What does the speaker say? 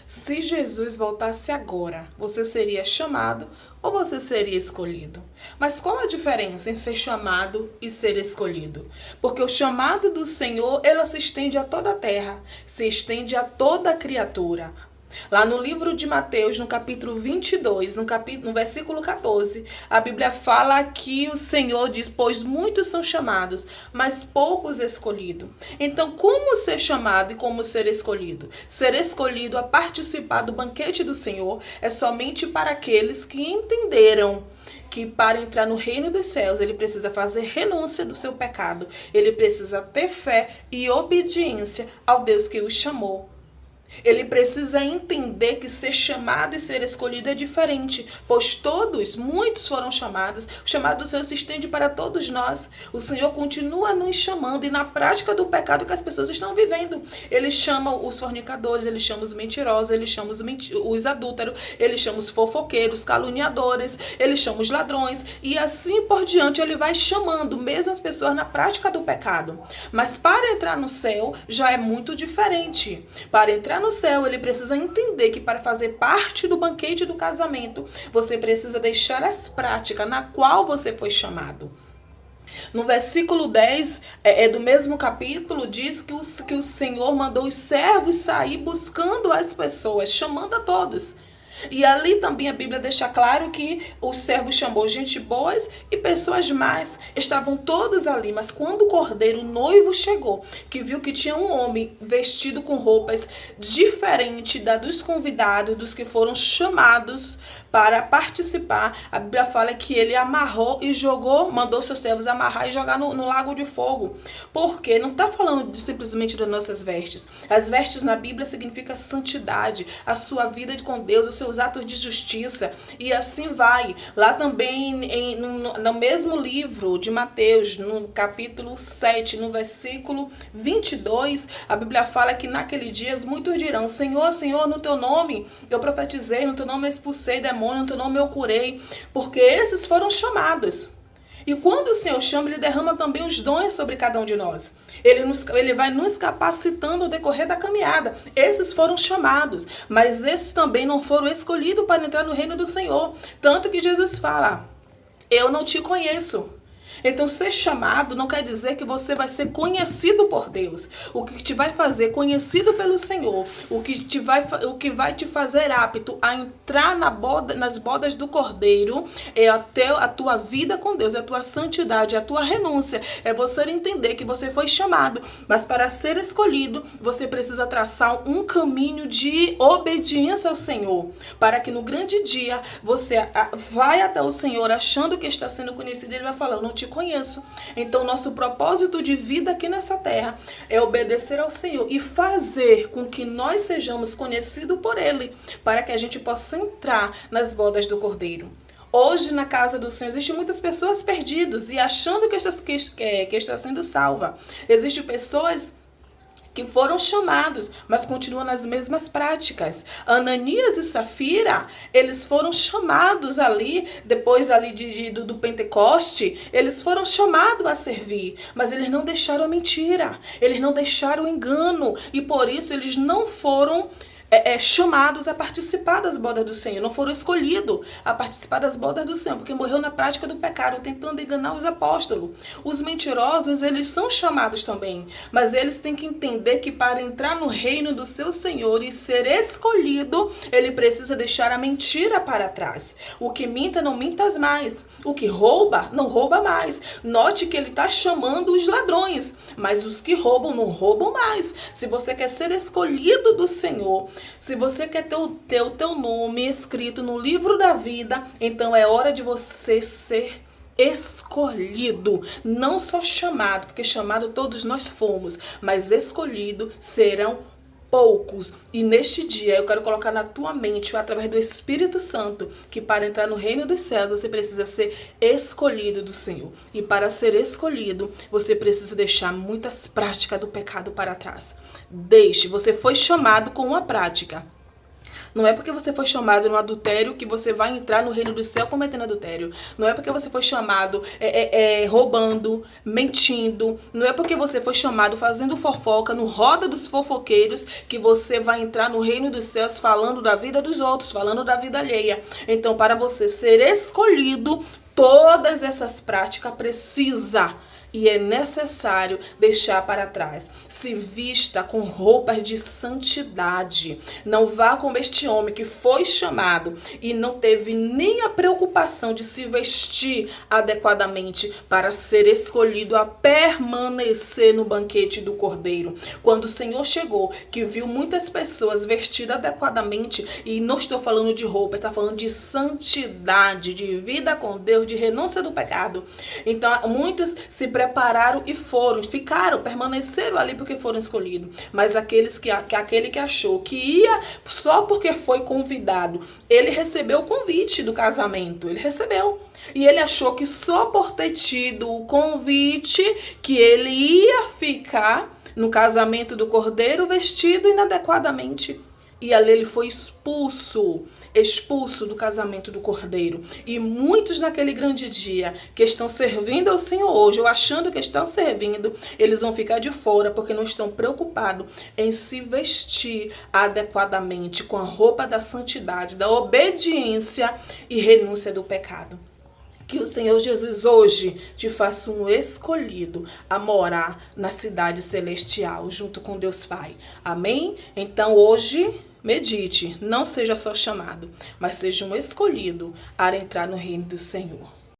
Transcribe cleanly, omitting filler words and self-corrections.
Se Jesus voltasse agora, você seria chamado ou você seria escolhido? Mas qual a diferença em ser chamado e ser escolhido? Porque o chamado do Senhor, ela se estende a toda a terra, se estende a toda a criatura. Lá no livro de Mateus, no capítulo 22, no versículo 14, a Bíblia fala que o Senhor diz: pois muitos são chamados, mas poucos escolhidos. Então, como ser chamado e como ser escolhido? Ser escolhido a participar do banquete do Senhor é somente para aqueles que entenderam que para entrar no reino dos céus, ele precisa fazer renúncia do seu pecado, ele precisa ter fé e obediência ao Deus que o chamou. Ele precisa entender que ser chamado e ser escolhido é diferente, pois muitos foram chamados. O chamado do Senhor se estende para todos nós. O Senhor continua nos chamando e na prática do pecado que as pessoas estão vivendo. Ele chama os fornicadores, ele chama os mentirosos, ele chama os adúlteros, ele chama os fofoqueiros, caluniadores, ele chama os ladrões e assim por diante ele vai chamando mesmo as pessoas na prática do pecado. Mas para entrar no céu já é muito diferente. Para entrar no céu, ele precisa entender que para fazer parte do banquete do casamento, você precisa deixar as práticas na qual você foi chamado. No versículo 10 do mesmo capítulo, diz que o Senhor mandou os servos sair buscando as pessoas, chamando a todos. E ali também a Bíblia deixa claro que o servo chamou gente boas e pessoas más. Estavam todos ali, mas quando o cordeiro noivo chegou, que viu que tinha um homem vestido com roupas diferentes da dos convidados, dos que foram chamados para participar, a Bíblia fala que ele amarrou e mandou seus servos amarrar e jogar no lago de fogo. Porque não está falando simplesmente das nossas vestes. As vestes na Bíblia significa santidade, a sua vida com Deus, os seus atos de justiça. E assim vai. Lá também, no mesmo livro de Mateus, no capítulo 7, no versículo 22, a Bíblia fala que naquele dia muitos dirão: Senhor, Senhor, no teu nome eu profetizei, no teu nome eu expulsei demônio, no teu nome eu curei, porque esses foram chamados. E quando o Senhor chama, ele derrama também os dons sobre cada um de nós. Ele vai nos capacitando ao decorrer da caminhada. Esses foram chamados, mas esses também não foram escolhidos para entrar no reino do Senhor. Tanto que Jesus fala: eu não te conheço. Então, ser chamado não quer dizer que você vai ser conhecido por Deus. O que te vai fazer conhecido pelo Senhor, o que vai te fazer apto a entrar nas bodas do Cordeiro é a tua vida com Deus, é a tua santidade, é a tua renúncia. É você entender que você foi chamado, mas para ser escolhido, você precisa traçar um caminho de obediência ao Senhor, para que no grande dia você vai até o Senhor achando que está sendo conhecido e ele vai falar: eu não te conheço. Então, nosso propósito de vida aqui nessa terra é obedecer ao Senhor e fazer com que nós sejamos conhecidos por Ele, para que a gente possa entrar nas bodas do Cordeiro. Hoje, na casa do Senhor, existem muitas pessoas perdidas e achando que está sendo salva. Existem pessoas que foram chamados, mas continuam nas mesmas práticas. Ananias e Safira, eles foram chamados ali, depois ali do Pentecoste, eles foram chamados a servir, mas eles não deixaram a mentira, eles não deixaram o engano, e por isso eles não foram chamados a participar das bodas do Senhor, não foram escolhidos a participar das bodas do Senhor, porque morreu na prática do pecado, tentando enganar os apóstolos. Os mentirosos, eles são chamados também, mas eles têm que entender que para entrar no reino do seu Senhor e ser escolhido, ele precisa deixar a mentira para trás. O que minta, não mintas mais. O que rouba, não rouba mais. Note que ele está chamando os ladrões, mas os que roubam, não roubam mais. Se você quer ser escolhido do Senhor, se você quer ter o teu nome escrito no livro da vida, então é hora de você ser escolhido, não só chamado, porque chamado todos nós fomos, mas escolhido serão poucos. E neste dia eu quero colocar na tua mente, através do Espírito Santo, que para entrar no reino dos céus você precisa ser escolhido do Senhor. E para ser escolhido, você precisa deixar muitas práticas do pecado para trás. Você foi chamado com uma prática. Não é porque você foi chamado no adultério que você vai entrar no reino do céu cometendo adultério. Não é porque você foi chamado roubando, mentindo. Não é porque você foi chamado fazendo fofoca no roda dos fofoqueiros que você vai entrar no reino dos céus falando da vida dos outros, falando da vida alheia. Então, para você ser escolhido, todas essas práticas precisam e é necessário deixar para trás. Se vista com roupas de santidade. Não vá como este homem que foi chamado e não teve nem a preocupação de se vestir adequadamente para ser escolhido a permanecer no banquete do Cordeiro. Quando o Senhor chegou, que viu muitas pessoas vestidas adequadamente, e não estou falando de roupa, está falando de santidade, de vida com Deus, de renúncia do pecado. Então, muitos se prepararam e ficaram, permaneceram ali porque foram escolhidos. Mas aquele que achou que ia só porque foi convidado, ele recebeu o convite do casamento, ele recebeu. E ele achou que só por ter tido o convite que ele ia ficar no casamento do Cordeiro vestido inadequadamente. E ali ele foi expulso do casamento do Cordeiro. E muitos naquele grande dia que estão servindo ao Senhor hoje, ou achando que estão servindo, eles vão ficar de fora porque não estão preocupados em se vestir adequadamente com a roupa da santidade, da obediência e renúncia do pecado. Que o Senhor Jesus hoje te faça um escolhido a morar na cidade celestial, junto com Deus Pai. Amém? Então hoje medite, não seja só chamado, mas seja um escolhido a entrar no reino do Senhor.